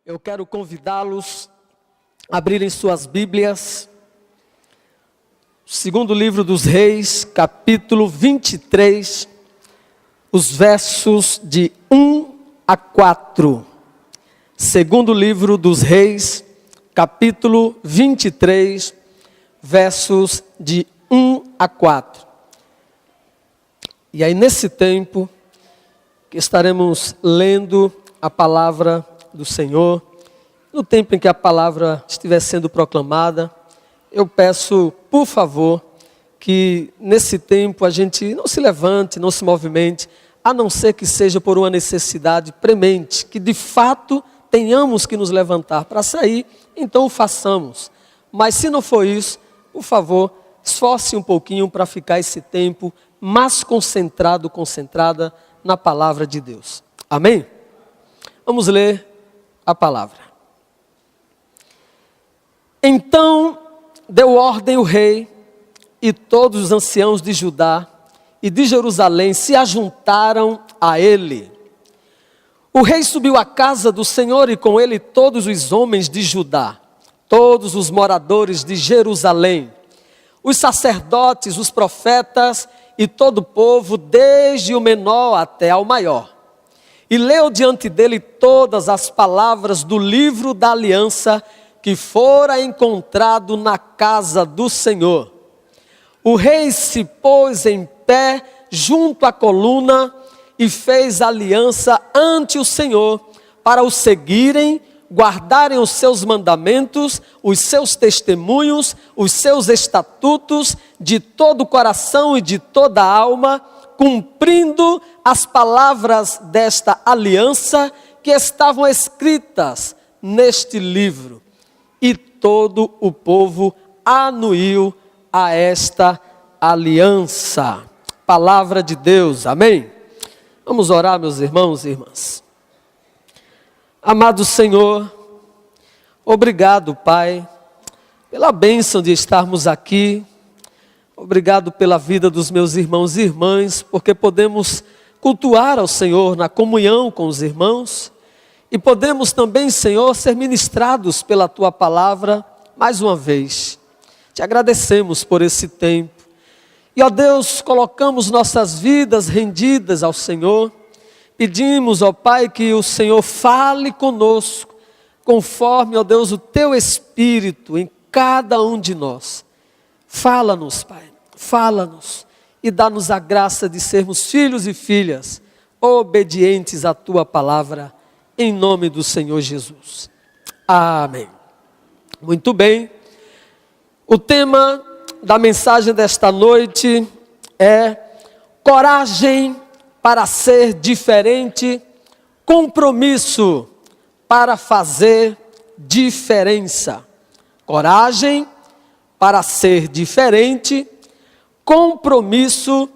Eu quero convidá-los a abrirem suas Bíblias, segundo livro dos Reis, capítulo 23, os versos de 1 a 4. Segundo livro dos Reis, capítulo 23, versos de 1 a 4. E aí nesse tempo que estaremos lendo a palavra do Senhor, no tempo em que a palavra estiver sendo proclamada, eu peço, por favor, que nesse tempo a gente não se levante, não se movimente, a não ser que seja por uma necessidade premente, que de fato tenhamos que nos levantar para sair, então o façamos. Mas se não for isso, por favor, esforce um pouquinho para ficar esse tempo mais concentrado, concentrada na palavra de Deus. Amém? Vamos ler a palavra. Então deu ordem o rei e todos os anciãos de Judá e de Jerusalém se ajuntaram a ele. O rei subiu à casa do Senhor e com ele todos os homens de Judá, todos os moradores de Jerusalém, os sacerdotes, os profetas e todo o povo, desde o menor até ao maior. E leu diante dele todas as palavras do livro da aliança que fora encontrado na casa do Senhor. O rei se pôs em pé junto à coluna e fez aliança ante o Senhor para o seguirem, guardarem os seus mandamentos, os seus testemunhos, os seus estatutos de todo o coração e de toda a alma, cumprindo as palavras desta aliança que estavam escritas neste livro. E todo o povo anuiu a esta aliança. Palavra de Deus, amém? Vamos orar, meus irmãos e irmãs. Amado Senhor, obrigado, Pai, pela bênção de estarmos aqui. Obrigado pela vida dos meus irmãos e irmãs, porque podemos cultuar ao Senhor na comunhão com os irmãos e podemos também, Senhor, ser ministrados pela Tua palavra mais uma vez. Te agradecemos por esse tempo. E, ó Deus, colocamos nossas vidas rendidas ao Senhor. Pedimos, ó Pai, que o Senhor fale conosco, conforme, ó Deus, o Teu Espírito em cada um de nós. Fala-nos, Pai, fala-nos e dá-nos a graça de sermos filhos e filhas obedientes à Tua palavra, em nome do Senhor Jesus. Amém. Muito bem. O tema da mensagem desta noite é coragem para ser diferente, compromisso para fazer diferença. Coragem para ser diferente, compromisso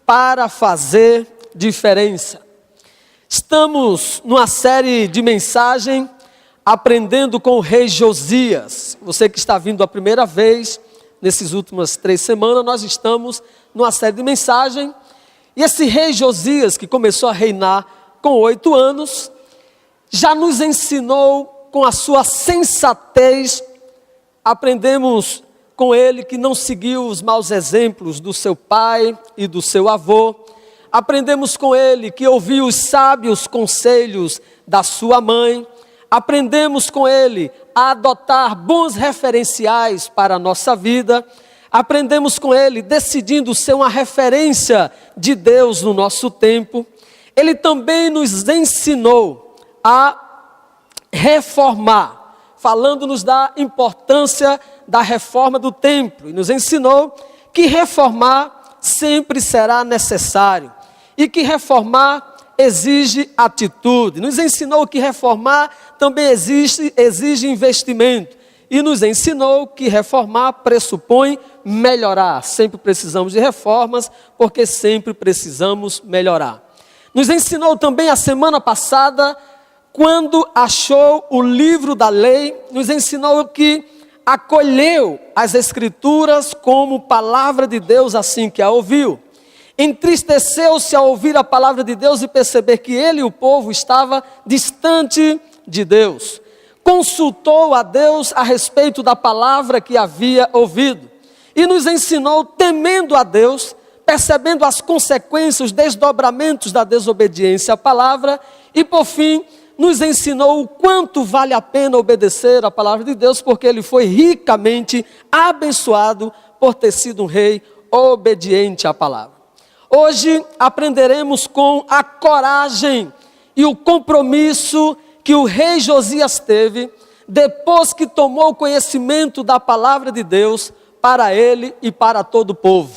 para fazer diferença. Estamos numa série de mensagem aprendendo com o rei Josias. Você que está vindo a primeira vez, nessas últimas 3 semanas, nós estamos numa série de mensagem. E esse rei Josias, que começou a reinar com 8 anos, já nos ensinou com a sua sensatez. Aprendemos com ele que não seguiu os maus exemplos do seu pai e do seu avô. Aprendemos com ele que ouviu os sábios conselhos da sua mãe. Aprendemos com ele a adotar bons referenciais para a nossa vida. Aprendemos com ele decidindo ser uma referência de Deus no nosso tempo. Ele também nos ensinou a reformar, falando-nos da importância da reforma do templo. E nos ensinou que reformar sempre será necessário. E que reformar exige atitude. Nos ensinou que reformar também exige investimento. E nos ensinou que reformar pressupõe melhorar. Sempre precisamos de reformas, porque sempre precisamos melhorar. Nos ensinou também a semana passada, quando achou o livro da lei, nos ensinou que acolheu as Escrituras como palavra de Deus assim que a ouviu. Entristeceu-se ao ouvir a palavra de Deus e perceber que ele e o povo estava distante de Deus. consultou a Deus a respeito da palavra que havia ouvido e nos ensinou temendo a Deus, percebendo as consequências, os desdobramentos da desobediência à palavra e, por fim, nos ensinou o quanto vale a pena obedecer à palavra de Deus, porque ele foi ricamente abençoado por ter sido um rei obediente à palavra. Hoje aprenderemos com a coragem e o compromisso que o rei Josias teve depois que tomou conhecimento da palavra de Deus para ele e para todo o povo.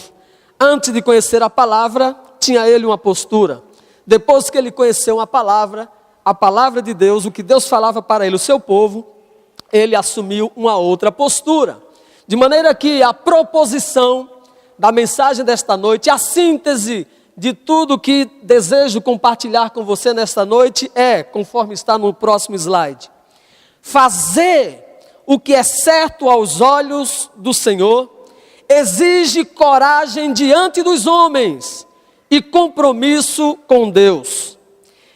Antes de conhecer a palavra, tinha ele uma postura. Depois que ele conheceu a palavra de Deus, o que Deus falava para ele, o seu povo, ele assumiu uma outra postura. De maneira que a proposição da mensagem desta noite, a síntese de tudo que desejo compartilhar com você nesta noite é, conforme está no próximo slide, fazer o que é certo aos olhos do Senhor exige coragem diante dos homens e compromisso com Deus.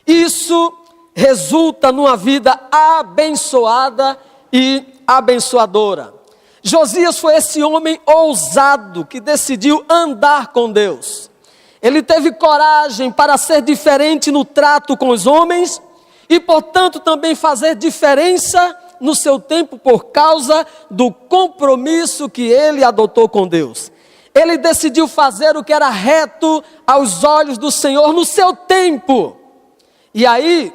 Isso resulta numa vida abençoada e abençoadora. Josias foi esse homem ousado que decidiu andar com Deus. Ele teve coragem para ser diferente no trato com os homens e, portanto, também fazer diferença no seu tempo por causa do compromisso que ele adotou com Deus. Ele decidiu fazer o que era reto aos olhos do Senhor no seu tempo. E aí,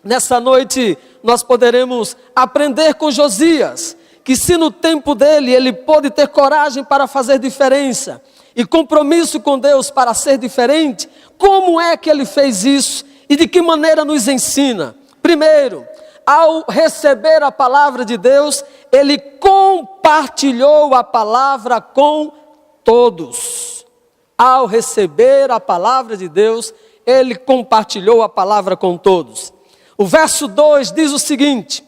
nessa noite, nós poderemos aprender com Josias que se no tempo dele ele pôde ter coragem para fazer diferença e compromisso com Deus para ser diferente, como é que ele fez isso e de que maneira nos ensina? Primeiro, ao receber a palavra de Deus, ele compartilhou a palavra com todos. Ao receber a palavra de Deus, ele compartilhou a palavra com todos. O verso 2 diz o seguinte: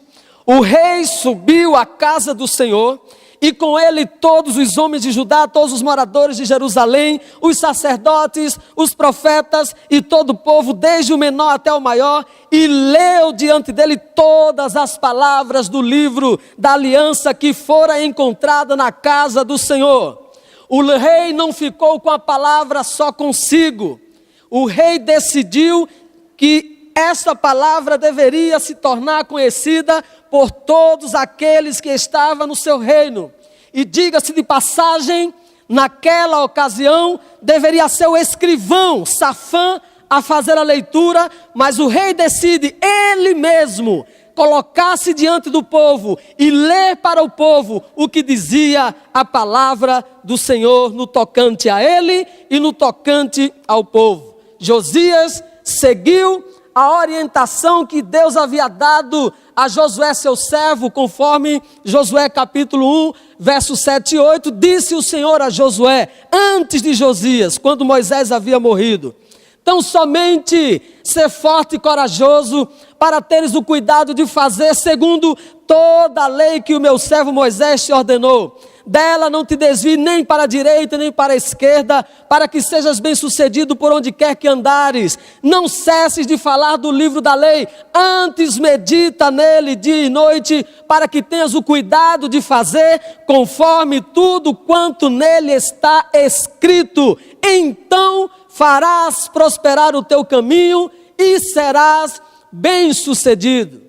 o rei subiu à casa do Senhor e com ele todos os homens de Judá, todos os moradores de Jerusalém, os sacerdotes, os profetas e todo o povo, desde o menor até o maior, e leu diante dele todas as palavras do livro da aliança que fora encontrada na casa do Senhor. O rei não ficou com a palavra só consigo. O rei decidiu que essa palavra deveria se tornar conhecida por todos aqueles que estavam no seu reino. E diga-se de passagem, naquela ocasião, deveria ser o escrivão, Safã, a fazer a leitura, mas o rei decide, ele mesmo, colocar-se diante do povo e ler para o povo o que dizia a palavra do Senhor no tocante a ele e no tocante ao povo. Josias seguiu a orientação que Deus havia dado a Josué, seu servo, conforme Josué capítulo 1, versos 7 e 8, disse o Senhor a Josué, antes de Josias, quando Moisés havia morrido: tão somente ser forte e corajoso, para teres o cuidado de fazer segundo toda a lei que o meu servo Moisés te ordenou. Dela não te desvie nem para a direita nem para a esquerda, para que sejas bem-sucedido por onde quer que andares. Não cesses de falar do livro da lei, antes medita nele dia e noite, para que tenhas o cuidado de fazer conforme tudo quanto nele está escrito. Então farás prosperar o teu caminho e serás bem-sucedido.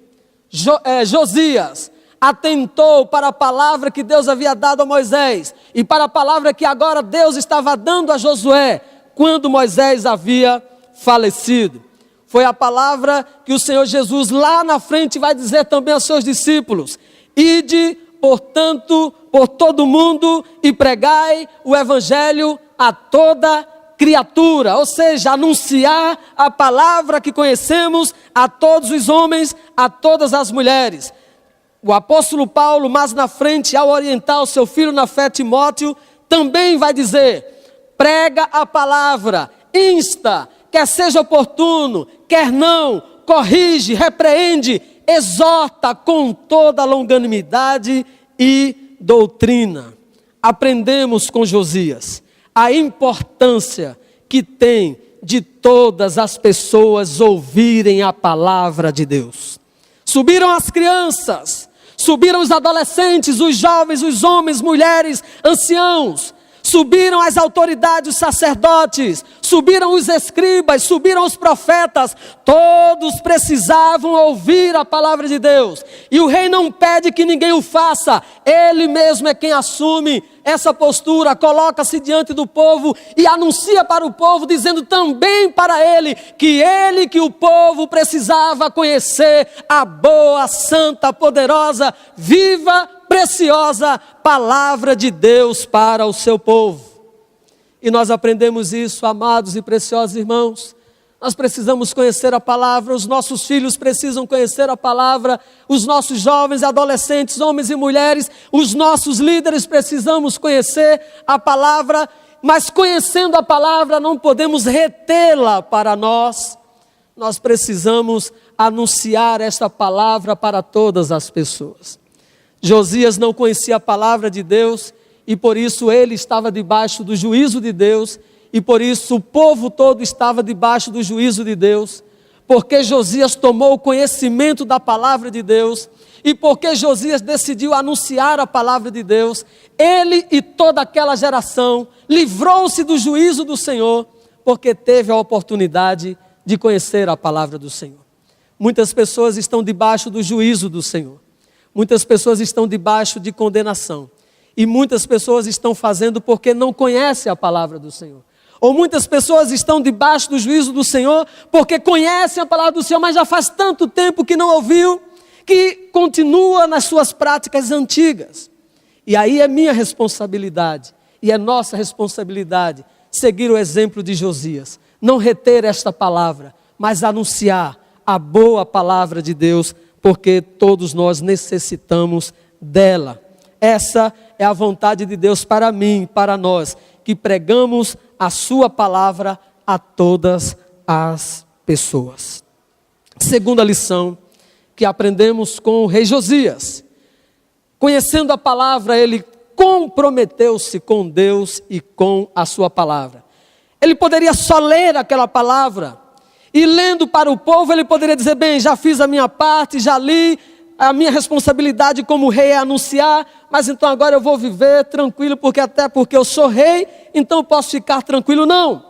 Josias atentou para a palavra que Deus havia dado a Moisés e para a palavra que agora Deus estava dando a Josué quando Moisés havia falecido. Foi a palavra que o Senhor Jesus lá na frente vai dizer também aos seus discípulos: ide, portanto, por todo o mundo e pregai o evangelho a toda criatura, ou seja, anunciar a palavra que conhecemos a todos os homens, a todas as mulheres. O apóstolo Paulo, mais na frente, ao orientar o seu filho na fé, Timóteo, também vai dizer: prega a palavra, insta, quer seja oportuno, quer não, corrige, repreende, exorta com toda longanimidade e doutrina. Aprendemos com Josias a importância que tem de todas as pessoas ouvirem a palavra de Deus. subiram as crianças, subiram os adolescentes, os jovens, os homens, mulheres, anciãos, subiram as autoridades, os sacerdotes, subiram os escribas, subiram os profetas, todos precisavam ouvir a palavra de Deus. E o rei não pede que ninguém o faça, ele mesmo é quem assume essa postura, coloca-se diante do povo e anuncia para o povo, dizendo também para ele, que o povo precisava conhecer a boa, santa, poderosa, viva, preciosa palavra de Deus para o seu povo. E nós aprendemos isso, amados e preciosos irmãos. Nós precisamos conhecer a palavra, os nossos filhos precisam conhecer a palavra, os nossos jovens, adolescentes, homens e mulheres, os nossos líderes precisamos conhecer a palavra, mas conhecendo a palavra não podemos retê-la para nós. Nós precisamos anunciar esta palavra para todas as pessoas. Josias não conhecia a palavra de Deus e por isso ele estava debaixo do juízo de Deus e por isso o povo todo estava debaixo do juízo de Deus, porque Josias tomou conhecimento da palavra de Deus e porque Josias decidiu anunciar a palavra de Deus, ele e toda aquela geração livrou-se do juízo do Senhor, porque teve a oportunidade de conhecer a palavra do Senhor. Muitas pessoas estão debaixo do juízo do Senhor. Muitas pessoas estão debaixo de condenação. E muitas pessoas estão fazendo porque não conhecem a palavra do Senhor. Ou muitas pessoas estão debaixo do juízo do Senhor porque conhecem a palavra do Senhor, mas já faz tanto tempo que não ouviu, que continua nas suas práticas antigas. E aí é minha responsabilidade, e é nossa responsabilidade, seguir o exemplo de Josias. Não reter esta palavra, mas anunciar a boa palavra de Deus, porque todos nós necessitamos dela. Essa é a vontade de Deus para mim, para nós, que pregamos a sua palavra a todas as pessoas. Segunda lição que aprendemos com o rei Josias. Conhecendo a palavra, ele comprometeu-se com Deus e com a sua palavra. Ele poderia só ler aquela palavra, e lendo para o povo, ele poderia dizer, bem, já fiz a minha parte, já li, a minha responsabilidade como rei é anunciar, mas então agora eu vou viver tranquilo, até porque eu sou rei, então eu posso ficar tranquilo. Não,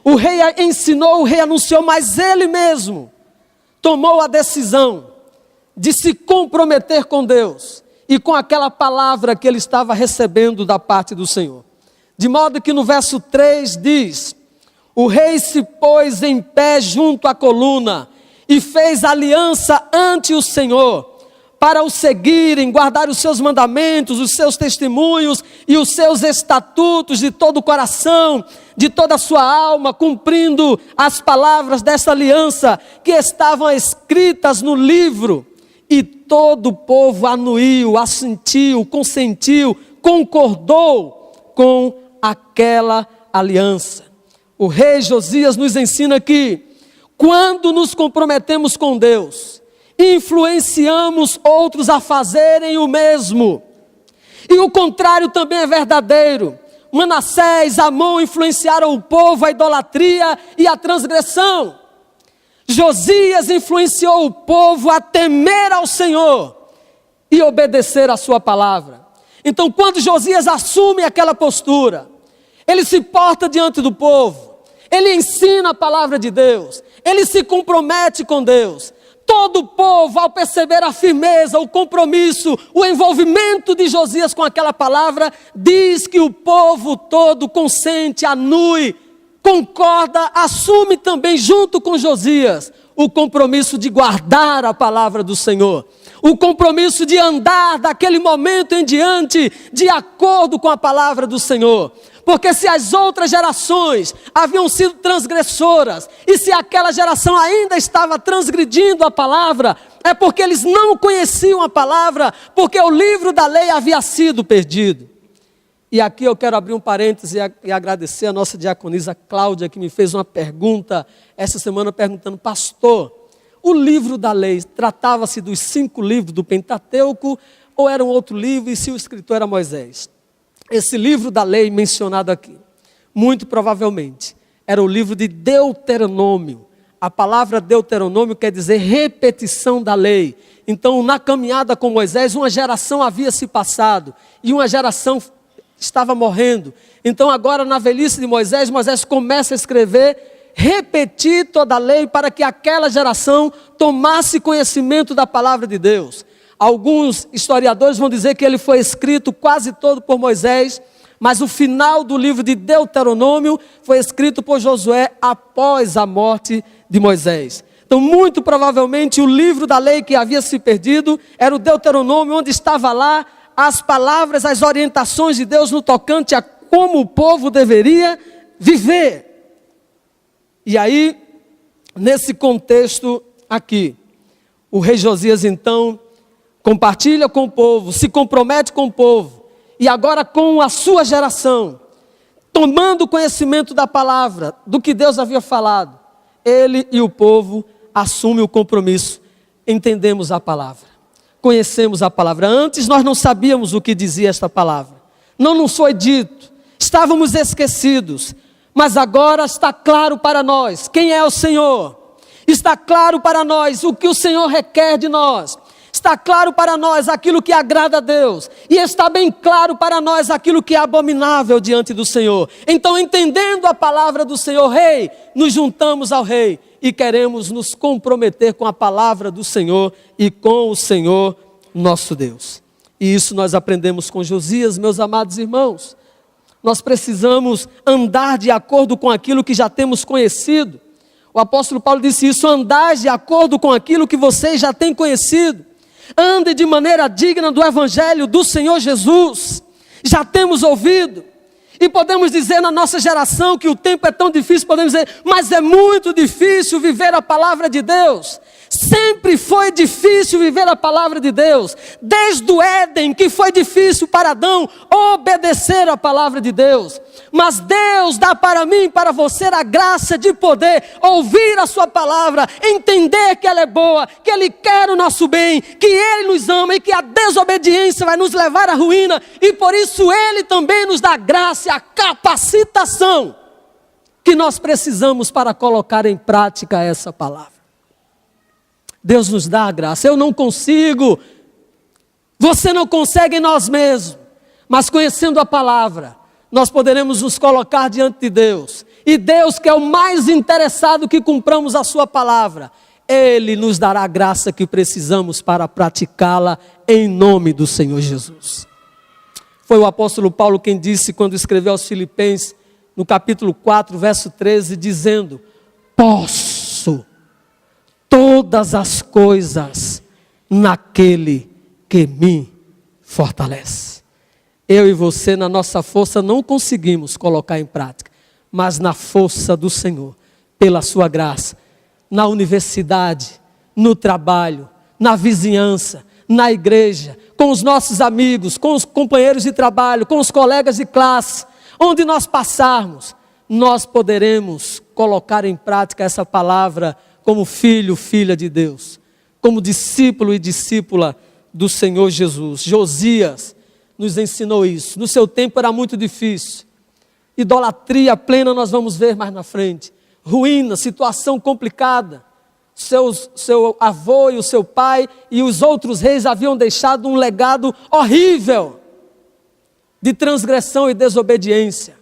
o rei ensinou, o rei anunciou, mas ele mesmo tomou a decisão de se comprometer com Deus, e com aquela palavra que ele estava recebendo da parte do Senhor. De modo que no verso 3 diz, o rei se pôs em pé junto à coluna e fez aliança ante o Senhor para o seguirem, guardar os seus mandamentos, os seus testemunhos e os seus estatutos de todo o coração, de toda a sua alma, cumprindo as palavras dessa aliança que estavam escritas no livro. E todo o povo anuiu, assentiu, consentiu, concordou com aquela aliança. O rei Josias nos ensina que, quando nos comprometemos com Deus, influenciamos outros a fazerem o mesmo. E o contrário também é verdadeiro. Manassés, Amon influenciaram o povo à idolatria e à transgressão. Josias influenciou o povo a temer ao Senhor e obedecer a sua palavra. Então, quando Josias assume aquela postura, ele se porta diante do povo, ele ensina a palavra de Deus, ele se compromete com Deus. Todo o povo, ao perceber a firmeza, o compromisso, o envolvimento de Josias com aquela palavra, diz que o povo todo consente, anui, concorda, assume também junto com Josias o compromisso de guardar a palavra do Senhor, o compromisso de andar daquele momento em diante de acordo com a palavra do Senhor. Porque se as outras gerações haviam sido transgressoras, e se aquela geração ainda estava transgredindo a palavra, é porque eles não conheciam a palavra, porque o livro da lei havia sido perdido. E aqui eu quero abrir um parêntese e agradecer a nossa diaconisa Cláudia, que me fez uma pergunta essa semana, perguntando, pastor, o livro da lei tratava-se dos 5 livros do Pentateuco, ou era um outro livro, e se o escritor era Moisés? Esse livro da lei mencionado aqui, muito provavelmente, era o livro de Deuteronômio, A palavra Deuteronômio quer dizer repetição da lei. Então, na caminhada com Moisés, uma geração havia se passado e uma geração estava morrendo. Então, agora na velhice de Moisés, Moisés começa a escrever, repetir toda a lei para que aquela geração tomasse conhecimento da palavra de Deus. Alguns historiadores vão dizer que ele foi escrito quase todo por Moisés, mas o final do livro de Deuteronômio foi escrito por Josué após a morte de Moisés. Então, muito provavelmente, o livro da lei que havia se perdido era o Deuteronômio, onde estava lá as palavras, as orientações de Deus no tocante a como o povo deveria viver. E aí, nesse contexto aqui, o rei Josias então compartilha com o povo, se compromete com o povo, e agora com a sua geração, tomando conhecimento da palavra, do que Deus havia falado, ele e o povo assumem o compromisso. Entendemos a palavra, conhecemos a palavra. Antes nós não sabíamos o que dizia esta palavra, não nos foi dito, estávamos esquecidos, mas agora está claro para nós quem é o Senhor, está claro para nós o que o Senhor requer de nós, está claro para nós aquilo que agrada a Deus, e está bem claro para nós aquilo que é abominável diante do Senhor. Então, entendendo a palavra do Senhor Rei, nos juntamos ao Rei e queremos nos comprometer com a palavra do Senhor e com o Senhor nosso Deus. E isso nós aprendemos com Josias, meus amados irmãos. Nós precisamos andar de acordo com aquilo que já temos conhecido. O apóstolo Paulo disse isso: andai de acordo com aquilo que vocês já têm conhecido. Ande de maneira digna do evangelho do Senhor Jesus. Já temos ouvido. E podemos dizer na nossa geração que o tempo é tão difícil, podemos dizer, mas é muito difícil viver a palavra de Deus. Sempre foi difícil viver a palavra de Deus. Desde o Éden, que foi difícil para Adão obedecer a palavra de Deus. Mas Deus dá para mim e para você a graça de poder ouvir a sua palavra, entender que ela é boa, que Ele quer o nosso bem, que Ele nos ama e que a desobediência vai nos levar à ruína. E por isso Ele também nos dá graça e a capacitação que nós precisamos para colocar em prática essa palavra. Deus nos dá a graça. Eu não consigo, você não consegue em nós mesmos, mas conhecendo a palavra, nós poderemos nos colocar diante de Deus. E Deus, que é o mais interessado que cumpramos a sua palavra, Ele nos dará a graça que precisamos para praticá-la em nome do Senhor Jesus. Foi o apóstolo Paulo quem disse quando escreveu aos Filipenses, no capítulo 4, verso 13, dizendo: posso todas as coisas naquele que me fortalece. Eu e você, na nossa força, não conseguimos colocar em prática, mas na força do Senhor, pela sua graça, na universidade, no trabalho, na vizinhança, na igreja, com os nossos amigos, com os companheiros de trabalho, com os colegas de classe, onde nós passarmos, nós poderemos colocar em prática essa palavra como filho, filha de Deus, como discípulo e discípula do Senhor Jesus. Josias nos ensinou isso. No seu tempo era muito difícil. Idolatria plena nós vamos ver mais na frente. Ruína, situação complicada. Seu avô e o seu pai e os outros reis haviam deixado um legado horrível de transgressão e desobediência.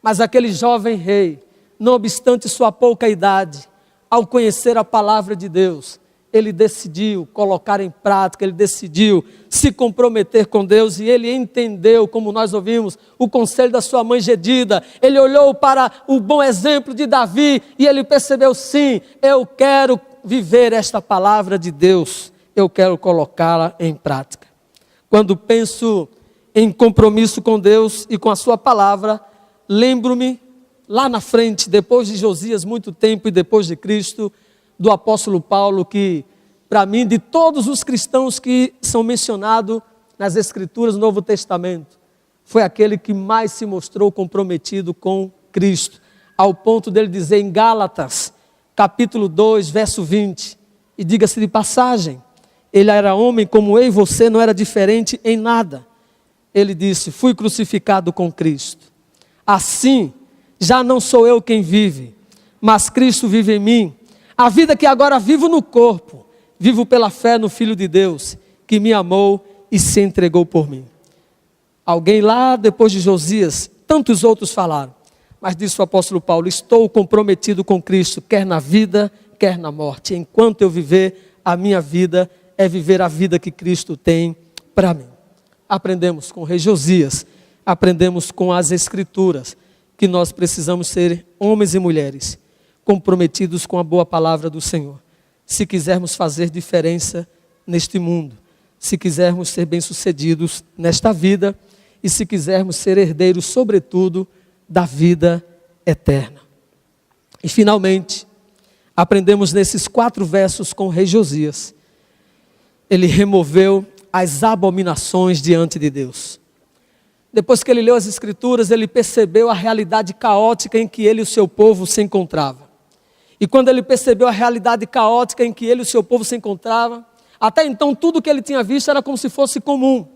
Mas aquele jovem rei, não obstante sua pouca idade, ao conhecer a palavra de Deus, ele decidiu colocar em prática, ele decidiu se comprometer com Deus, e ele entendeu, como nós ouvimos, o conselho da sua mãe Gedida. Ele olhou para o bom exemplo de Davi e ele percebeu: sim, eu quero viver esta palavra de Deus, eu quero colocá-la em prática. Quando penso em compromisso com Deus e com a sua palavra, lembro-me lá na frente, depois de Josias, muito tempo e depois de Cristo, do apóstolo Paulo, que para mim, de todos os cristãos que são mencionados nas Escrituras do Novo Testamento, foi aquele que mais se mostrou comprometido com Cristo, ao ponto dele dizer em Gálatas, capítulo 2, verso 20, e diga-se de passagem, ele era homem como eu e você, não era diferente em nada. Ele disse: fui crucificado com Cristo. Assim, já não sou eu quem vive, mas Cristo vive em mim. A vida que agora vivo no corpo, vivo pela fé no Filho de Deus, que me amou e se entregou por mim. Alguém lá depois de Josias, tantos outros falaram, mas disse o apóstolo Paulo: estou comprometido com Cristo, quer na vida, quer na morte. Enquanto eu viver, a minha vida é viver a vida que Cristo tem para mim. Aprendemos com o rei Josias, aprendemos com as Escrituras, que nós precisamos ser homens e mulheres comprometidos com a boa palavra do Senhor, se quisermos fazer diferença neste mundo, se quisermos ser bem-sucedidos nesta vida e se quisermos ser herdeiros, sobretudo, da vida eterna. E finalmente, aprendemos nesses 4 versos com o rei Josias, ele removeu as abominações diante de Deus. Depois que ele leu as Escrituras, ele percebeu a realidade caótica em que ele e o seu povo se encontravam. E quando ele percebeu a realidade caótica em que ele e o seu povo se encontravam, até então tudo que ele tinha visto era como se fosse comum.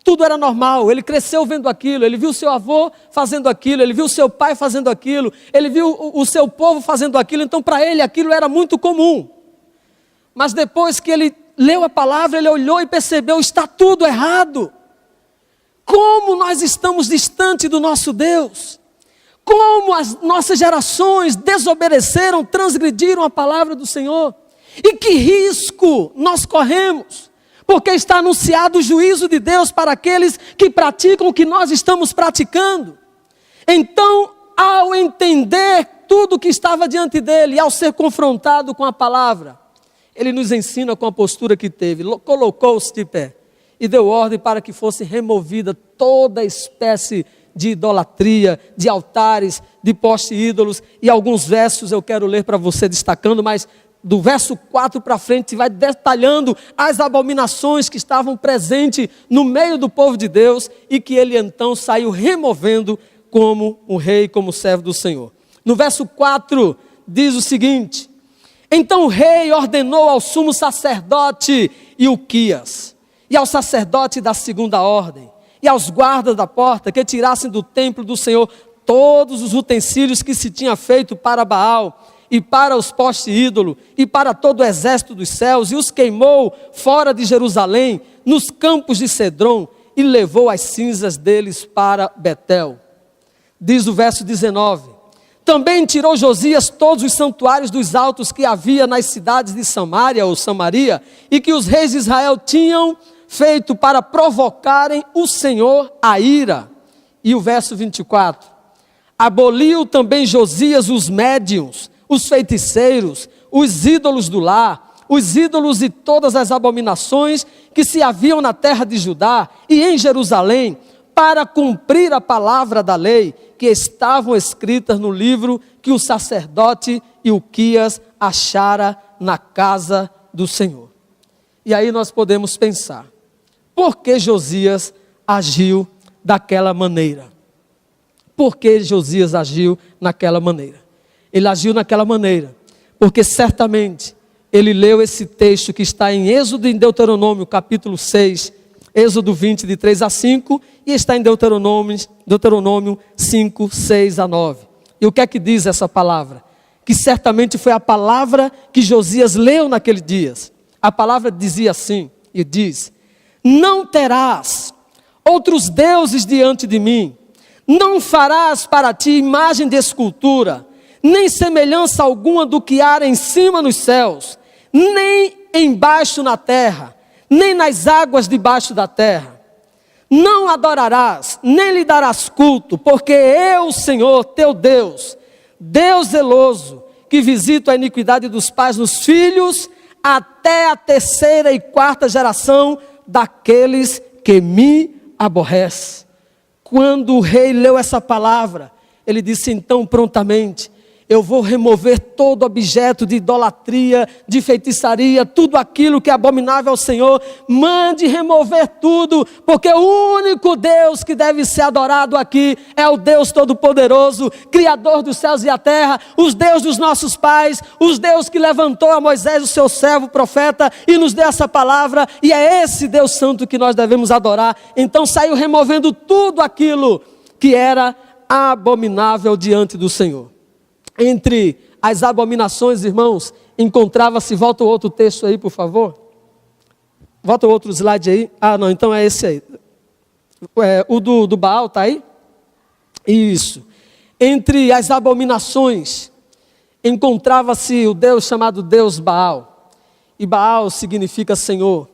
Tudo era normal, ele cresceu vendo aquilo, ele viu seu avô fazendo aquilo, ele viu seu pai fazendo aquilo, ele viu o seu povo fazendo aquilo, então para ele aquilo era muito comum. Mas depois que ele leu a palavra, ele olhou e percebeu: está tudo errado. Como nós estamos distante do nosso Deus. Como as nossas gerações desobedeceram, transgrediram a palavra do Senhor. E que risco nós corremos. Porque está anunciado o juízo de Deus para aqueles que praticam o que nós estamos praticando. Então, ao entender tudo o que estava diante dele, ao ser confrontado com a palavra, ele nos ensina com a postura que teve, colocou-se de pé e deu ordem para que fosse removida toda espécie de idolatria, de altares, de postes ídolos. E alguns versos eu quero ler para você destacando, mas do verso 4 para frente vai detalhando as abominações que estavam presentes no meio do povo de Deus e que ele então saiu removendo como um rei, como servo do Senhor. No verso 4 diz o seguinte: então o rei ordenou ao sumo sacerdote Ilquias e ao sacerdote da segunda ordem e aos guardas da porta que tirassem do templo do Senhor todos os utensílios que se tinha feito para Baal e para os postes ídolo, e para todo o exército dos céus, e os queimou fora de Jerusalém, nos campos de Cedron, e levou as cinzas deles para Betel. Diz o verso 19: também tirou Josias todos os santuários dos altos que havia nas cidades de Samaria ou Samaria, e que os reis de Israel tinham feito para provocarem o Senhor a ira. E o verso 24: aboliu também Josias os médiuns, os feiticeiros, os ídolos do lar, os ídolos e todas as abominações que se haviam na terra de Judá e em Jerusalém, para cumprir a palavra da lei, que estavam escritas no livro que o sacerdote Ilquias achara na casa do Senhor. E aí nós podemos pensar, por que Josias agiu daquela maneira? Por que Josias agiu naquela maneira? Ele agiu naquela maneira porque certamente ele leu esse texto que está em Êxodo e em Deuteronômio, capítulo 6, Êxodo 20, de 3 a 5, e está em Deuteronômio 5, 6 a 9. E o que é que diz essa palavra? Que certamente foi a palavra que Josias leu naqueles dias. A palavra dizia assim, e diz: não terás outros deuses diante de mim, não farás para ti imagem de escultura, nem semelhança alguma do que há em cima nos céus, nem embaixo na terra, nem nas águas debaixo da terra. Não adorarás, nem lhe darás culto, porque eu, Senhor, teu Deus, Deus zeloso, que visito a iniquidade dos pais nos filhos, até a 3ª e 4ª geração daqueles que me aborrecem. Quando o rei leu essa palavra, ele disse então prontamente: eu vou remover todo objeto de idolatria, de feitiçaria, tudo aquilo que é abominável ao Senhor. Mande remover tudo, porque o único Deus que deve ser adorado aqui é o Deus Todo-Poderoso, Criador dos céus e a terra, os Deus dos nossos pais, os Deus que levantou a Moisés, o seu servo, profeta, e nos deu essa palavra, e é esse Deus Santo que nós devemos adorar. Então saiu removendo tudo aquilo que era abominável diante do Senhor. entre as abominações, irmãos, encontrava-se, volta o outro texto aí, por favor. Volta o outro slide aí. Ah, não, então é esse aí. O do Baal, está aí? Isso. Entre as abominações, encontrava-se o Deus chamado Deus Baal. E Baal significa Senhor.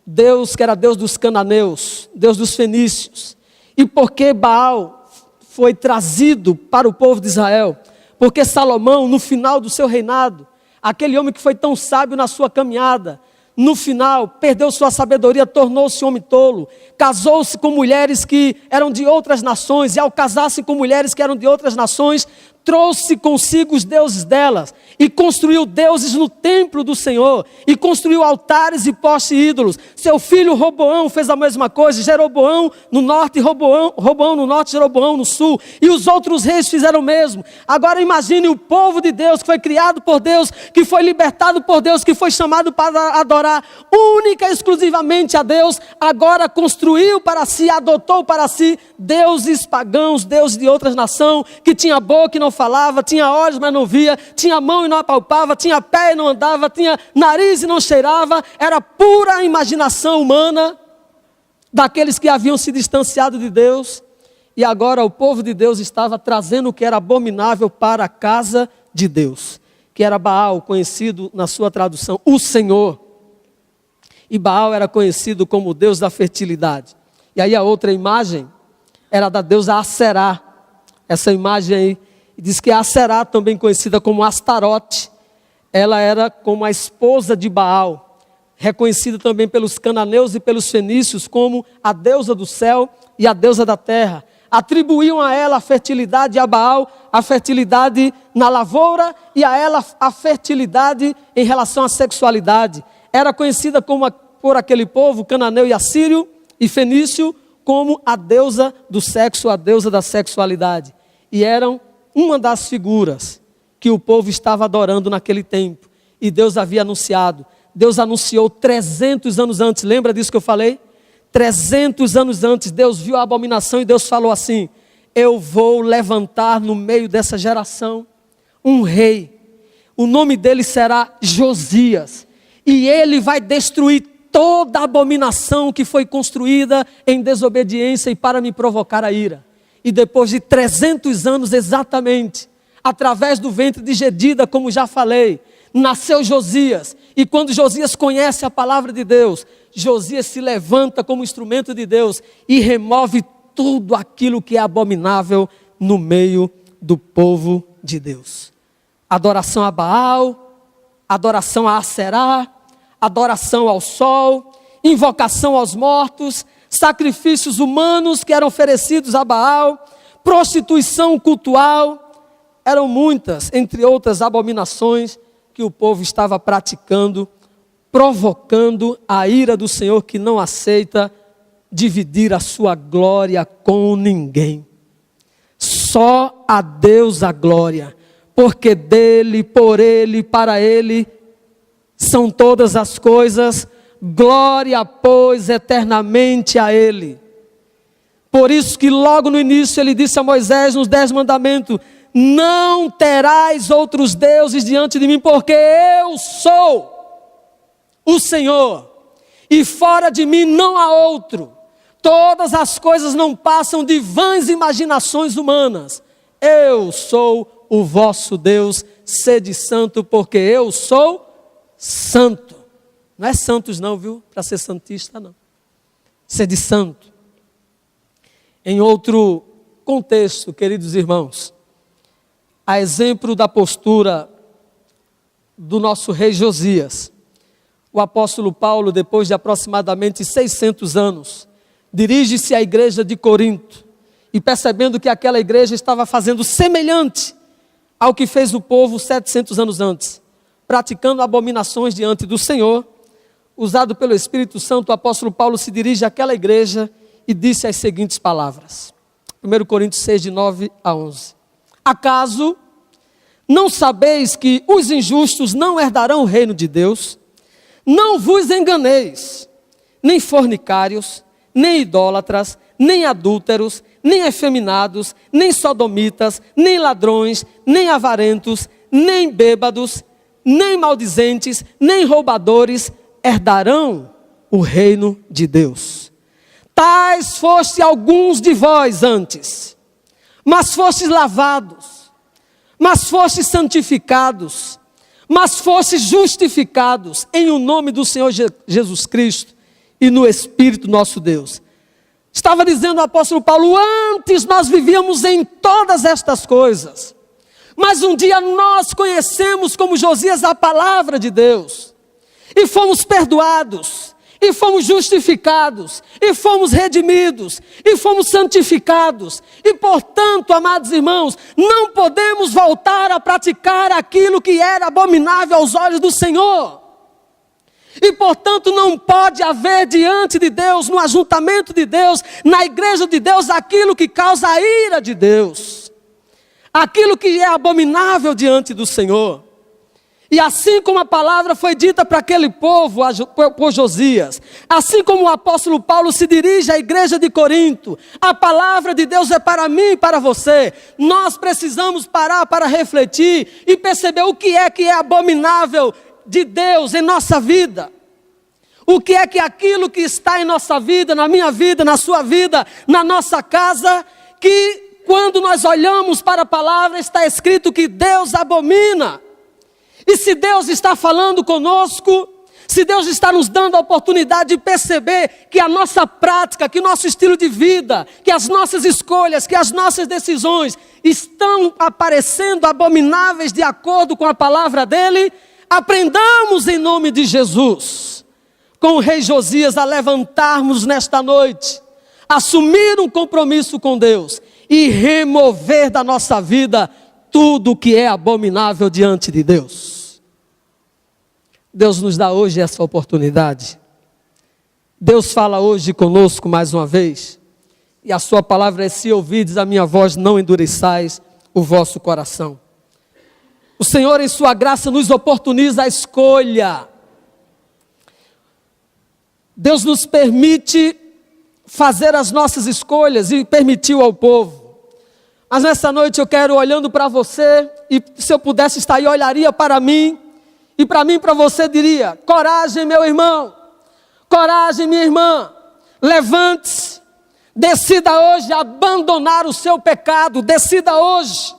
Deus que era Deus dos cananeus, Deus dos fenícios. E por que Baal foi trazido para o povo de Israel? Porque Salomão, no final do seu reinado, aquele homem que foi tão sábio na sua caminhada, no final perdeu sua sabedoria, tornou-se homem tolo, casou-se com mulheres que eram de outras nações, e ao casar-se com mulheres que eram de outras nações, trouxe consigo os deuses delas, e construiu deuses no templo do Senhor, e construiu altares e postes ídolos. Seu filho Roboão fez a mesma coisa, Jeroboão no norte, Roboão no norte, Jeroboão no sul, e os outros reis fizeram o mesmo. Agora imagine o povo de Deus, que foi criado por Deus, que foi libertado por Deus, que foi chamado para adorar única e exclusivamente a Deus, agora construiu para si, adotou para si deuses pagãos, deuses de outras nações, que tinha boca e não falava, tinha olhos mas não via, tinha mão e não apalpava, tinha pé e não andava, tinha nariz e não cheirava. Era pura imaginação humana daqueles que haviam se distanciado de Deus, e agora o povo de Deus estava trazendo o que era abominável para a casa de Deus, que era Baal, conhecido na sua tradução, o Senhor. E Baal era conhecido como o Deus da fertilidade. E aí a outra imagem era da deusa Aserá. Essa imagem aí diz que a Aserá, também conhecida como Astarote, ela era como a esposa de Baal, reconhecida também pelos cananeus e pelos fenícios como a deusa do céu e a deusa da terra. Atribuíam a ela a fertilidade, a Baal a fertilidade na lavoura, e a ela a fertilidade em relação à sexualidade. Era conhecida por aquele povo, cananeu e assírio e fenício, como a deusa do sexo, a deusa da sexualidade. E eram uma das figuras que o povo estava adorando naquele tempo. E Deus havia anunciado. Deus anunciou 300 anos antes. Lembra disso que eu falei? 300 anos antes, Deus viu a abominação e Deus falou assim: eu vou levantar no meio dessa geração um rei. O nome dele será Josias. E ele vai destruir toda a abominação que foi construída em desobediência e para me provocar a ira. E depois de 300 anos exatamente, através do ventre de Gedida, como já falei, nasceu Josias. E quando Josias conhece a palavra de Deus, Josias se levanta como instrumento de Deus e remove tudo aquilo que é abominável no meio do povo de Deus. Adoração a Baal, adoração a Aserá, adoração ao sol, invocação aos mortos, sacrifícios humanos que eram oferecidos a Baal, prostituição cultual. Eram muitas, entre outras abominações que o povo estava praticando, provocando a ira do Senhor, que não aceita dividir a sua glória com ninguém. Só a Deus a glória, porque dele, por ele, para ele são todas as coisas. Glória, pois, eternamente a ele. Por isso que logo no início ele disse a Moisés nos 10 mandamentos: não terás outros deuses diante de mim, porque eu sou o Senhor, e fora de mim não há outro. Todas as coisas não passam de vãs imaginações humanas. Eu sou o vosso Deus, sede santo, porque eu sou santo. Não é santos não, viu? Para ser santista não. Sede santo. Em outro contexto, queridos irmãos, a exemplo da postura do nosso rei Josias, o apóstolo Paulo, depois de aproximadamente 600 anos, dirige-se à igreja de Corinto, e percebendo que aquela igreja estava fazendo semelhante ao que fez o povo 700 anos antes, praticando abominações diante do Senhor, usado pelo Espírito Santo, o apóstolo Paulo se dirige àquela igreja e disse as seguintes palavras. 1 Coríntios 6, de 9 a 11. Acaso não sabeis que os injustos não herdarão o reino de Deus? Não vos enganeis, nem fornicários, nem idólatras, nem adúlteros, nem efeminados, nem sodomitas, nem ladrões, nem avarentos, nem bêbados, nem maldizentes, nem roubadores herdarão o reino de Deus. Tais foste alguns de vós antes, mas fostes lavados, mas fostes santificados, mas fostes justificados em o nome do Senhor Jesus Cristo e no Espírito nosso Deus. Estava dizendo o apóstolo Paulo, antes nós vivíamos em todas estas coisas, mas um dia nós conhecemos como Josias a palavra de Deus, e fomos perdoados, e fomos justificados, e fomos redimidos, e fomos santificados, e portanto, amados irmãos, não podemos voltar a praticar aquilo que era abominável aos olhos do Senhor. E portanto não pode haver diante de Deus, no ajuntamento de Deus, na igreja de Deus, aquilo que causa a ira de Deus, aquilo que é abominável diante do Senhor. E assim como a palavra foi dita para aquele povo, por Josias, assim como o apóstolo Paulo se dirige à igreja de Corinto, a palavra de Deus é para mim e para você. Nós precisamos parar para refletir e perceber o que é abominável de Deus em nossa vida. O que é que aquilo que está em nossa vida, na minha vida, na sua vida, na nossa casa, que quando nós olhamos para a palavra está escrito que Deus abomina. E se Deus está falando conosco, se Deus está nos dando a oportunidade de perceber que a nossa prática, que o nosso estilo de vida, que as nossas escolhas, que as nossas decisões estão aparecendo abomináveis de acordo com a palavra dele, aprendamos em nome de Jesus, com o rei Josias, a levantarmos nesta noite, assumir um compromisso com Deus e remover da nossa vida tudo que é abominável diante de Deus. Deus nos dá hoje essa oportunidade. Deus fala hoje conosco mais uma vez. E a sua palavra é: se ouvides a minha voz, não endureçais o vosso coração. O Senhor em sua graça nos oportuniza a escolha. Deus nos permite fazer as nossas escolhas e permitiu ao povo. Mas nessa noite eu quero, olhando para você, e se eu pudesse estar aí, olharia para mim, e para você diria: coragem, meu irmão, coragem, minha irmã, levante-se, decida hoje abandonar o seu pecado, decida hoje,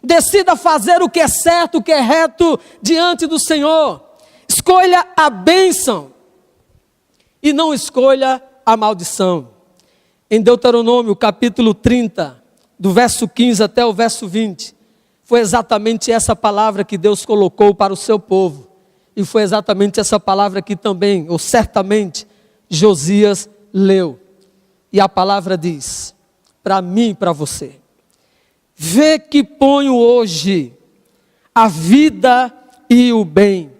decida fazer o que é certo, o que é reto diante do Senhor, escolha a bênção, e não escolha a maldição. Em Deuteronômio capítulo 30, do verso 15 até o verso 20, foi exatamente essa palavra que Deus colocou para o seu povo, e foi exatamente essa palavra que também, ou certamente, Josias leu. E a palavra diz, para mim e para você: vê que ponho hoje a vida e o bem,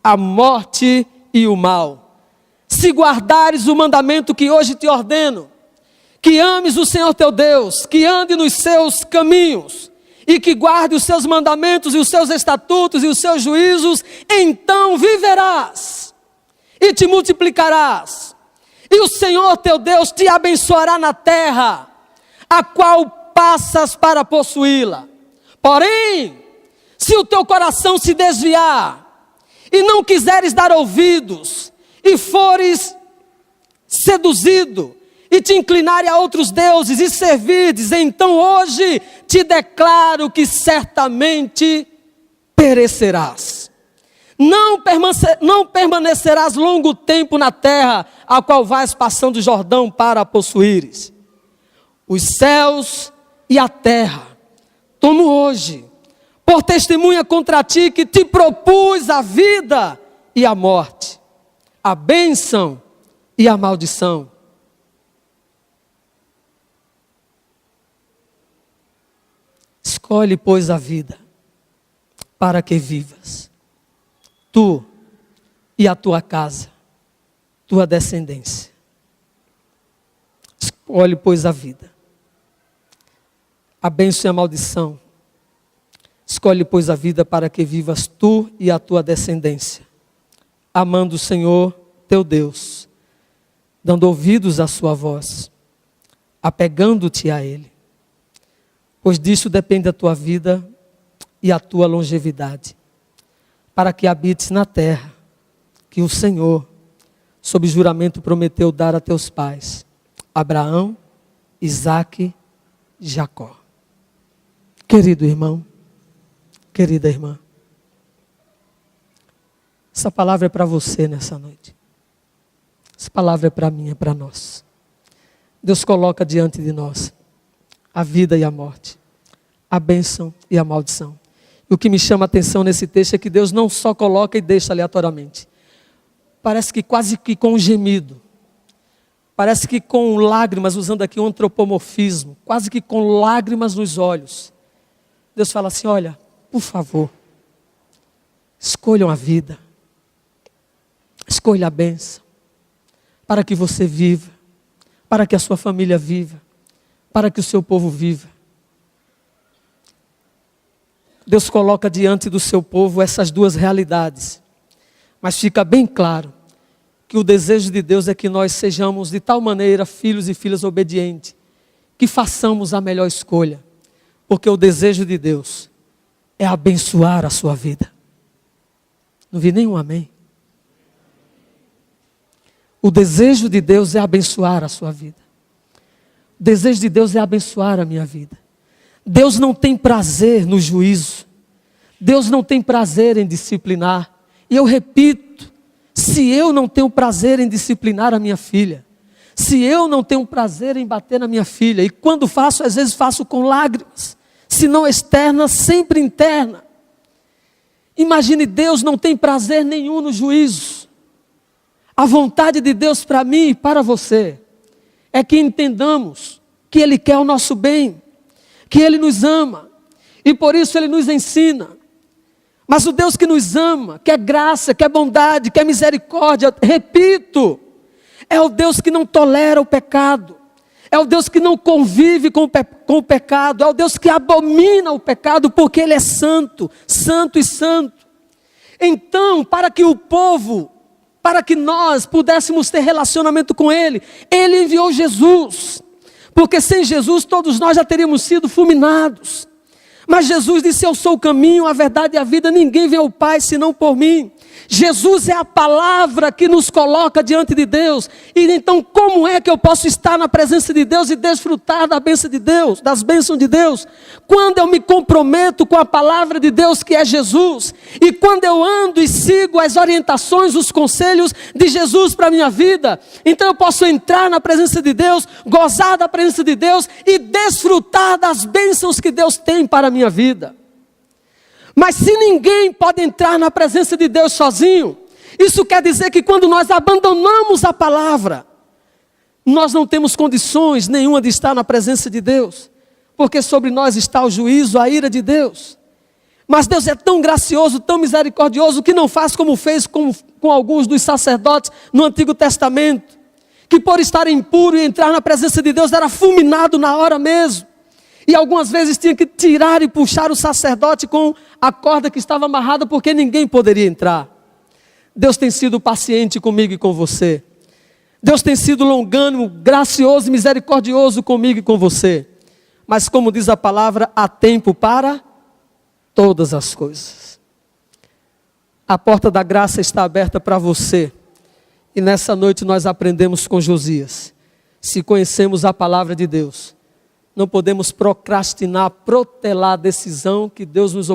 a morte e o mal, se guardares o mandamento que hoje te ordeno, que ames o Senhor teu Deus, que ande nos seus caminhos, e que guarde os seus mandamentos e os seus estatutos e os seus juízos, então viverás e te multiplicarás, e o Senhor teu Deus te abençoará na terra, a qual passas para possuí-la. Porém, se o teu coração se desviar, e não quiseres dar ouvidos, e fores seduzido, e te inclinares a outros deuses e servirdes, então hoje te declaro que certamente perecerás. Não permanecerás longo tempo na terra, a qual vais passando o Jordão para a possuíres. Os céus e a terra tomo hoje por testemunha contra ti, que te propus a vida e a morte, a bênção e a maldição. Escolhe, pois, a vida, para que vivas, tu e a tua casa, tua descendência. Escolhe, pois, a vida, a bênção e a maldição. Escolhe, pois, a vida para que vivas tu e a tua descendência, amando o Senhor teu Deus, dando ouvidos à sua voz, apegando-te a Ele, pois disso depende a tua vida e a tua longevidade, para que habites na terra que o Senhor, sob juramento, prometeu dar a teus pais, Abraão, Isaque e Jacó. Querido irmão, querida irmã, essa palavra é para você nessa noite. Essa palavra é para mim, é para nós. Deus coloca diante de nós a vida e a morte, a bênção e a maldição. E o que me chama a atenção nesse texto é que Deus não só coloca e deixa aleatoriamente. Parece que quase que com um gemido. Parece que com lágrimas, usando aqui um antropomorfismo, quase que com lágrimas nos olhos. Deus fala assim: olha, por favor, escolham a vida, escolha a bênção, para que você viva, para que a sua família viva, para que o seu povo viva. Deus coloca diante do seu povo essas duas realidades, mas fica bem claro que o desejo de Deus é que nós sejamos de tal maneira filhos e filhas obedientes, que façamos a melhor escolha, porque o desejo de Deus é abençoar a sua vida. Não vi nenhum amém. O desejo de Deus é abençoar a sua vida. O desejo de Deus é abençoar a minha vida. Deus não tem prazer no juízo. Deus não tem prazer em disciplinar. E eu repito, se eu não tenho prazer em disciplinar a minha filha, se eu não tenho prazer em bater na minha filha, e quando faço, às vezes faço com lágrimas, se não externa, sempre interna. Imagine, Deus não tem prazer nenhum no juízo. A vontade de Deus para mim e para você é que entendamos que Ele quer o nosso bem, que Ele nos ama, e por isso Ele nos ensina. Mas o Deus que nos ama, quer graça, quer bondade, quer misericórdia, repito, é o Deus que não tolera o pecado, é o Deus que não convive com o pecado, é o Deus que abomina o pecado, porque Ele é santo, santo e santo. Então, para que o povo, para que nós pudéssemos ter relacionamento com Ele, Ele enviou Jesus, porque sem Jesus todos nós já teríamos sido fulminados. Mas Jesus disse: eu sou o caminho, a verdade e a vida, ninguém vem ao Pai senão por mim. Jesus é a palavra que nos coloca diante de Deus. E então como é que eu posso estar na presença de Deus e desfrutar da bênção de Deus, das bênçãos de Deus? Quando eu me comprometo com a palavra de Deus, que é Jesus, e quando eu ando e sigo as orientações, os conselhos de Jesus para a minha vida, então eu posso entrar na presença de Deus, gozar da presença de Deus e desfrutar das bênçãos que Deus tem para a minha vida. Mas se ninguém pode entrar na presença de Deus sozinho, isso quer dizer que quando nós abandonamos a palavra, nós não temos condições nenhuma de estar na presença de Deus, porque sobre nós está o juízo, a ira de Deus. Mas Deus é tão gracioso, tão misericordioso, que não faz como fez com alguns dos sacerdotes no Antigo Testamento, que por estar impuro e entrar na presença de Deus era fulminado na hora mesmo. E algumas vezes tinha que tirar e puxar o sacerdote com a corda que estava amarrada, porque ninguém poderia entrar. Deus tem sido paciente comigo e com você. Deus tem sido longânimo, gracioso e misericordioso comigo e com você. Mas como diz a palavra, há tempo para todas as coisas. A porta da graça está aberta para você. E nessa noite nós aprendemos com Josias. Se conhecemos a palavra de Deus, não podemos procrastinar, protelar a decisão que Deus nos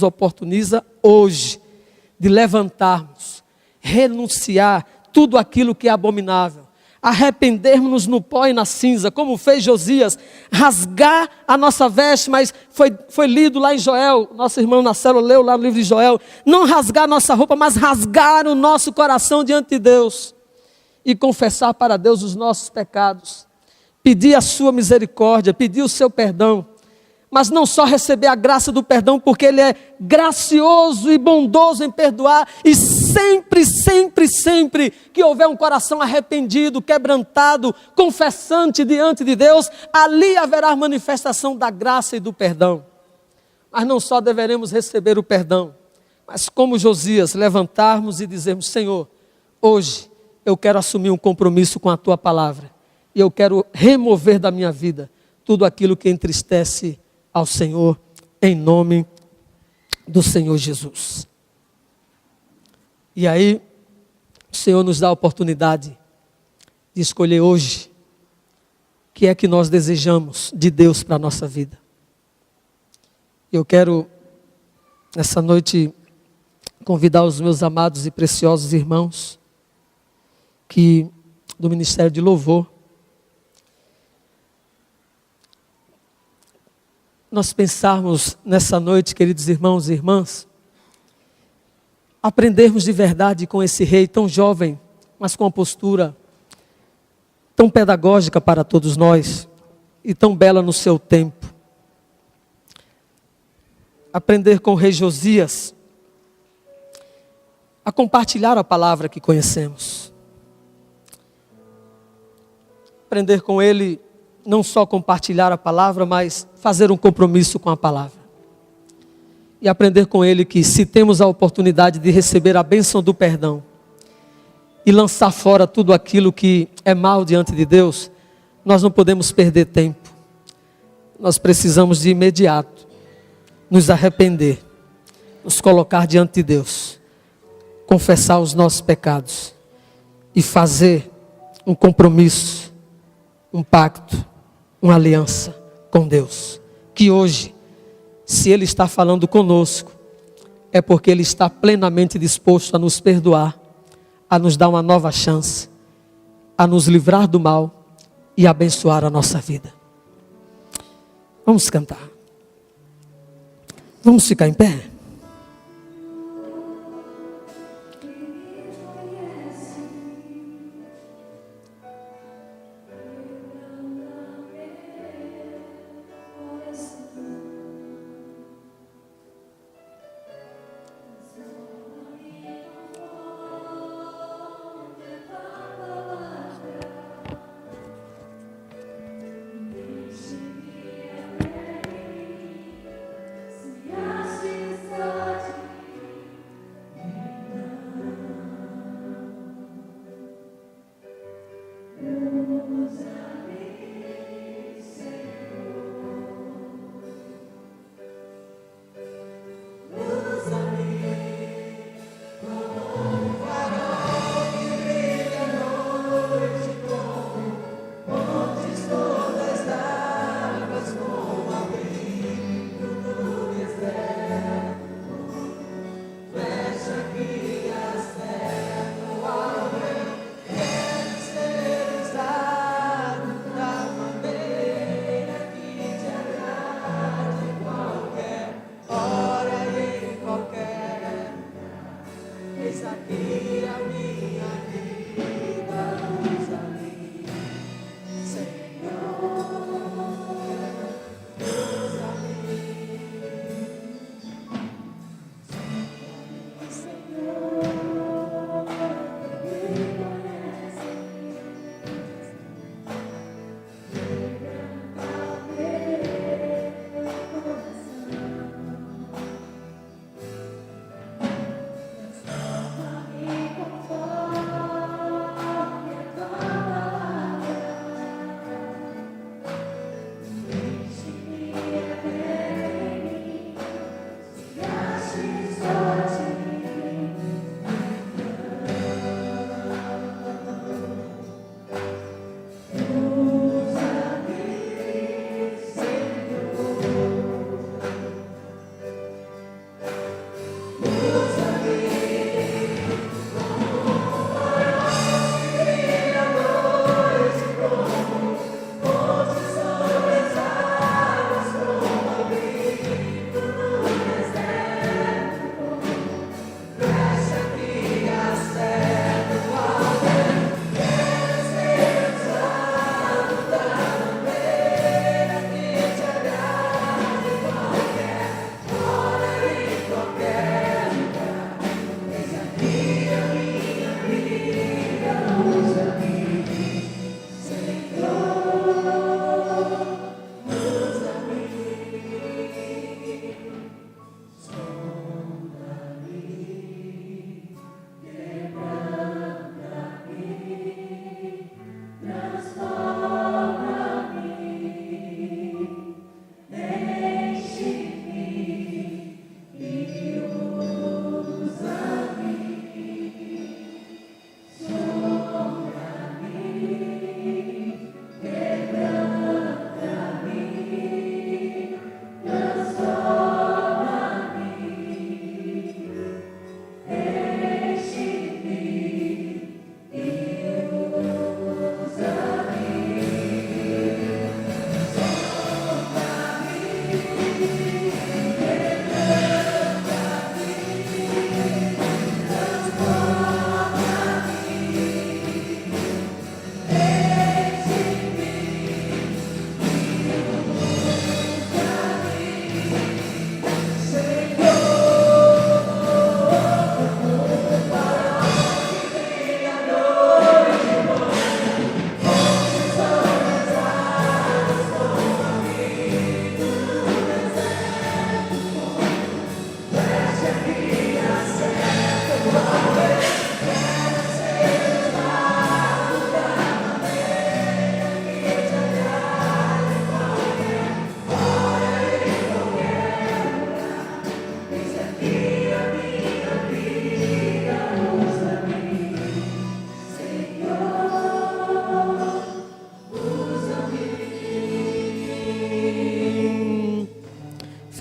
oportuniza hoje, de levantarmos, renunciar tudo aquilo que é abominável, arrependermos-nos no pó e na cinza, como fez Josias, rasgar a nossa veste, mas foi lido lá em Joel, nosso irmão na célula leu lá no livro de Joel, não rasgar a nossa roupa, mas rasgar o nosso coração diante de Deus, e confessar para Deus os nossos pecados, pedir a sua misericórdia, pedir o seu perdão, mas não só receber a graça do perdão, porque Ele é gracioso e bondoso em perdoar, e sempre, sempre, sempre que houver um coração arrependido, quebrantado, confessante diante de Deus, ali haverá a manifestação da graça e do perdão. Mas não só deveremos receber o perdão, mas como Josias, levantarmos e dizermos: Senhor, hoje eu quero assumir um compromisso com a Tua palavra. E eu quero remover da minha vida tudo aquilo que entristece ao Senhor, em nome do Senhor Jesus. E aí, o Senhor nos dá a oportunidade de escolher hoje o que é que nós desejamos de Deus para a nossa vida. Eu quero, nessa noite, convidar os meus amados e preciosos irmãos do Ministério de Louvor, nós pensarmos nessa noite, queridos irmãos e irmãs, aprendermos de verdade com esse rei tão jovem, mas com uma postura tão pedagógica para todos nós e tão bela no seu tempo. Aprender com o rei Josias a compartilhar a palavra que conhecemos. Aprender com ele não só compartilhar a palavra, mas fazer um compromisso com a palavra. E aprender com ele que se temos a oportunidade de receber a bênção do perdão e lançar fora tudo aquilo que é mal diante de Deus, nós não podemos perder tempo. Nós precisamos de imediato nos arrepender, nos colocar diante de Deus, confessar os nossos pecados e fazer um compromisso, um pacto, uma aliança com Deus. Que hoje, se Ele está falando conosco, é porque Ele está plenamente disposto a nos perdoar, a nos dar uma nova chance, a nos livrar do mal e abençoar a nossa vida. Vamos cantar. Vamos ficar em pé?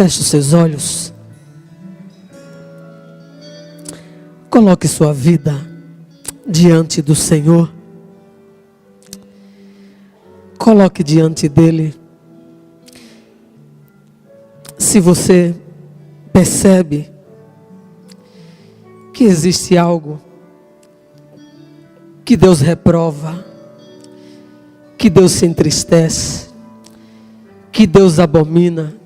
Feche os seus olhos. Coloque sua vida diante do Senhor. Coloque diante dele. Se você percebe que existe algo que Deus reprova, que Deus se entristece, que Deus abomina,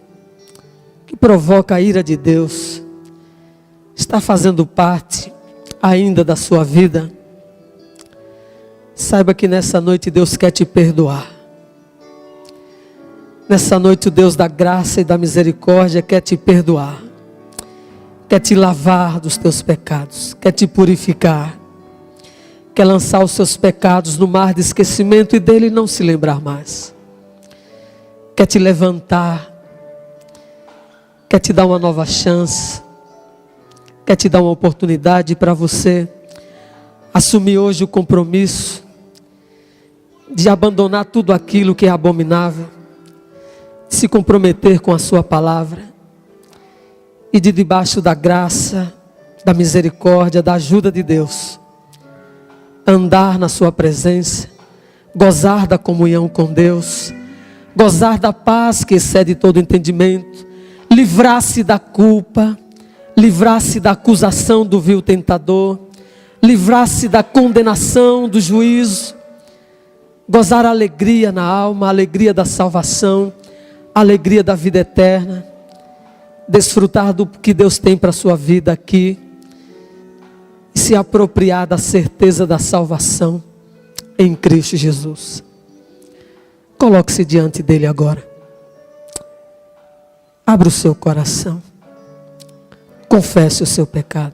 que provoca a ira de Deus, está fazendo parte ainda da sua vida, saiba que nessa noite Deus quer te perdoar. Nessa noite o Deus da graça e da misericórdia quer te perdoar, quer te lavar dos teus pecados, quer te purificar, quer lançar os seus pecados no mar de esquecimento e dele não se lembrar mais. Quer te levantar, quer te dar uma nova chance, quer te dar uma oportunidade para você assumir hoje o compromisso de abandonar tudo aquilo que é abominável, de se comprometer com a sua palavra e de debaixo da graça, da misericórdia, da ajuda de Deus, andar na sua presença, gozar da comunhão com Deus, gozar da paz que excede todo entendimento, livrar-se da culpa, livrar-se da acusação do vil tentador, livrar-se da condenação, do juízo, gozar a alegria na alma, a alegria da salvação, a alegria da vida eterna, desfrutar do que Deus tem para a sua vida aqui, e se apropriar da certeza da salvação em Cristo Jesus. Coloque-se diante dele agora. Abra o seu coração. Confesse o seu pecado.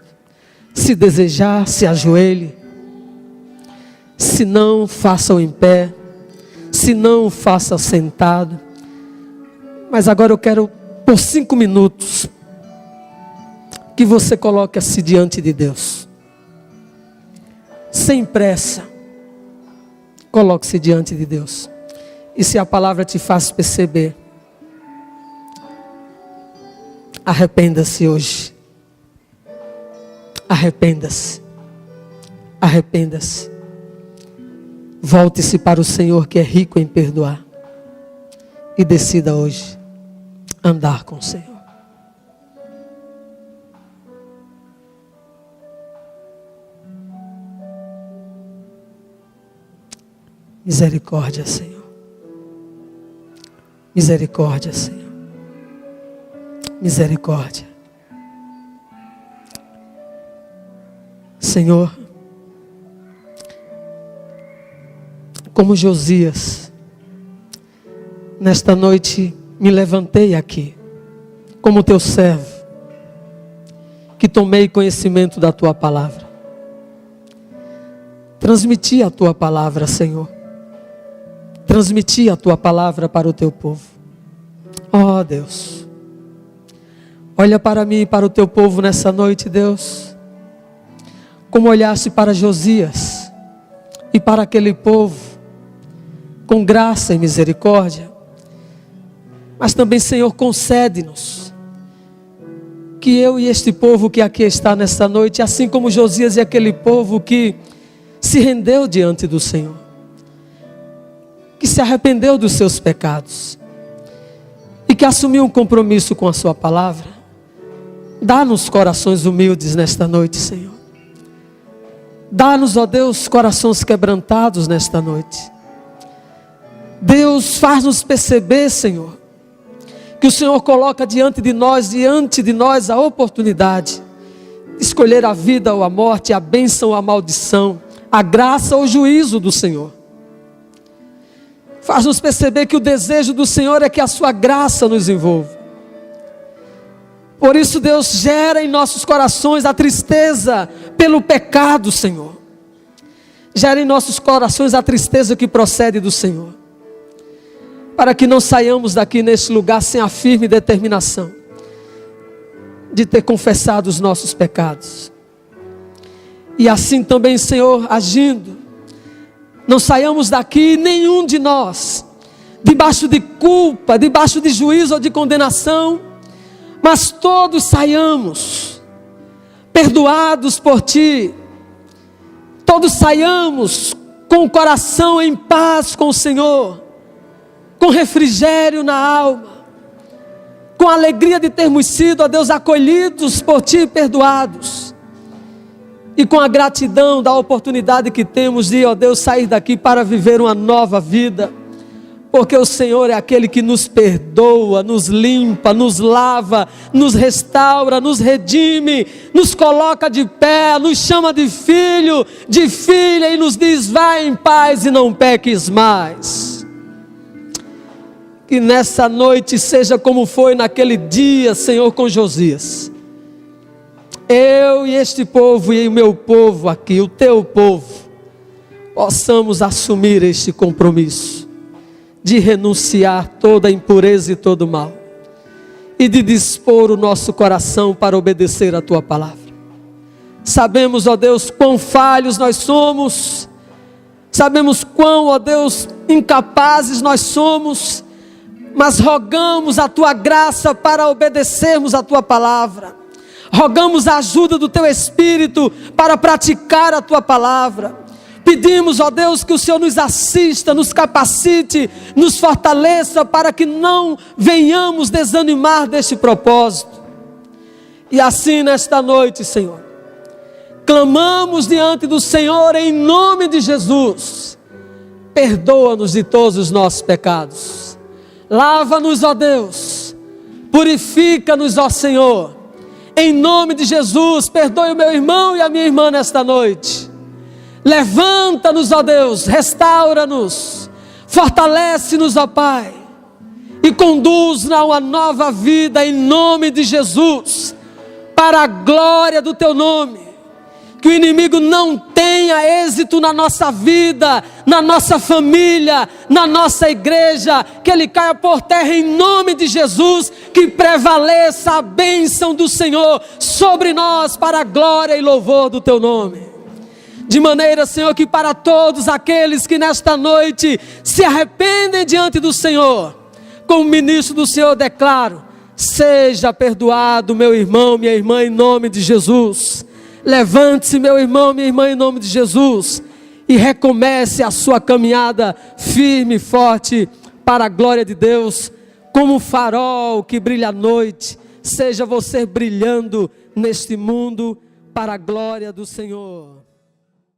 Se desejar, se ajoelhe. Se não, faça-o em pé. Se não, faça sentado. Mas agora eu quero, por 5 minutos, que você coloque-se diante de Deus. Sem pressa. Coloque-se diante de Deus. E se a palavra te faz perceber, arrependa-se hoje. Arrependa-se. Arrependa-se. Volte-se para o Senhor que é rico em perdoar. E decida hoje andar com o Senhor. Misericórdia, Senhor. Misericórdia, Senhor. Misericórdia. Senhor, como Josias, nesta noite me levantei aqui, como teu servo, que tomei conhecimento da tua palavra. Transmiti a tua palavra, Senhor. Transmiti a tua palavra para o teu povo. Ó Deus, olha para mim e para o teu povo nessa noite, Deus, como olhaste para Josias e para aquele povo, com graça e misericórdia. Mas também, Senhor, concede-nos que eu e este povo que aqui está nesta noite, assim como Josias e aquele povo que se rendeu diante do Senhor, que se arrependeu dos seus pecados e que assumiu um compromisso com a sua palavra, dá-nos corações humildes nesta noite, Senhor. Dá-nos, ó Deus, corações quebrantados nesta noite. Deus, faz-nos perceber, Senhor, que o Senhor coloca diante de nós a oportunidade de escolher a vida ou a morte, a bênção ou a maldição, a graça ou o juízo do Senhor. Faz-nos perceber que o desejo do Senhor é que a sua graça nos envolva. Por isso, Deus, gera em nossos corações a tristeza pelo pecado, Senhor. Gera em nossos corações a tristeza que procede do Senhor. Para que não saiamos daqui neste lugar sem a firme determinação de ter confessado os nossos pecados. E assim também, Senhor, agindo, não saiamos daqui, nenhum de nós, debaixo de culpa, debaixo de juízo ou de condenação, mas todos saiamos perdoados por Ti, todos saiamos com o coração em paz com o Senhor, com refrigério na alma, com a alegria de termos sido, ó Deus, acolhidos por Ti, perdoados, e com a gratidão da oportunidade que temos de, ó Deus, sair daqui para viver uma nova vida, porque o Senhor é aquele que nos perdoa, nos limpa, nos lava, nos restaura, nos redime, nos coloca de pé, nos chama de filho, de filha e nos diz: vai em paz e não peques mais. Que nessa noite seja como foi naquele dia, Senhor, com Josias. Eu e este povo e o meu povo aqui, o Teu povo, possamos assumir este compromisso de renunciar toda impureza e todo mal, e de dispor o nosso coração para obedecer a Tua palavra. Sabemos, ó Deus, quão falhos nós somos, sabemos quão, ó Deus, incapazes nós somos, mas rogamos a Tua graça para obedecermos a Tua palavra, rogamos a ajuda do Teu Espírito para praticar a Tua palavra. Pedimos, ó Deus, que o Senhor nos assista, nos capacite, nos fortaleça, para que não venhamos desanimar deste propósito. E assim nesta noite, Senhor, clamamos diante do Senhor em nome de Jesus. Perdoa-nos de todos os nossos pecados. Lava-nos, ó Deus. Purifica-nos, ó Senhor. Em nome de Jesus, perdoe o meu irmão e a minha irmã nesta noite. Levanta-nos, ó Deus, restaura-nos, fortalece-nos, ó Pai, e conduz-nos a uma nova vida em nome de Jesus, para a glória do Teu nome. Que o inimigo não tenha êxito na nossa vida, na nossa família, na nossa igreja, que ele caia por terra em nome de Jesus, que prevaleça a bênção do Senhor sobre nós, para a glória e louvor do Teu nome. De maneira, Senhor, que para todos aqueles que nesta noite se arrependem diante do Senhor, como ministro do Senhor declaro: seja perdoado meu irmão, minha irmã, em nome de Jesus. Levante-se meu irmão, minha irmã, em nome de Jesus, e recomece a sua caminhada firme e forte para a glória de Deus, como um farol que brilha à noite. Seja você brilhando neste mundo para a glória do Senhor.